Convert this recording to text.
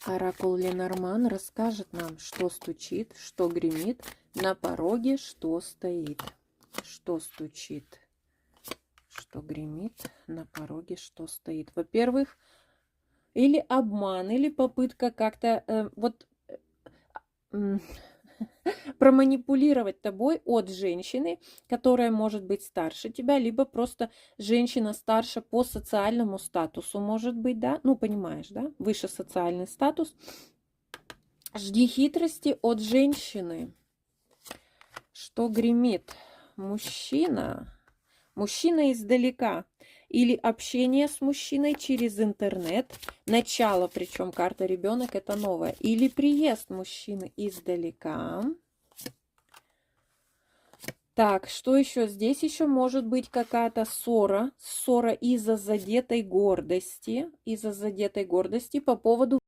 Оракул Ленорман расскажет нам, что стучит, что гремит, на пороге что стоит. Что стучит, что гремит, на пороге что стоит. Во-первых, или обман, или попытка как-то проманипулировать тобой от женщины, которая может быть старше тебя, либо просто женщина старше по социальному статусу, может быть, да? Ну, понимаешь, да? Выше социальный статус. Жди хитрости от женщины. Что гремит? Мужчина. Мужчина издалека. Или общение с мужчиной через интернет. Начало, причем карта ребенок, это новое. Или приезд мужчины издалека. Так, что еще? Здесь еще может быть какая-то ссора. Ссора из-за задетой гордости. Из-за задетой гордости по поводу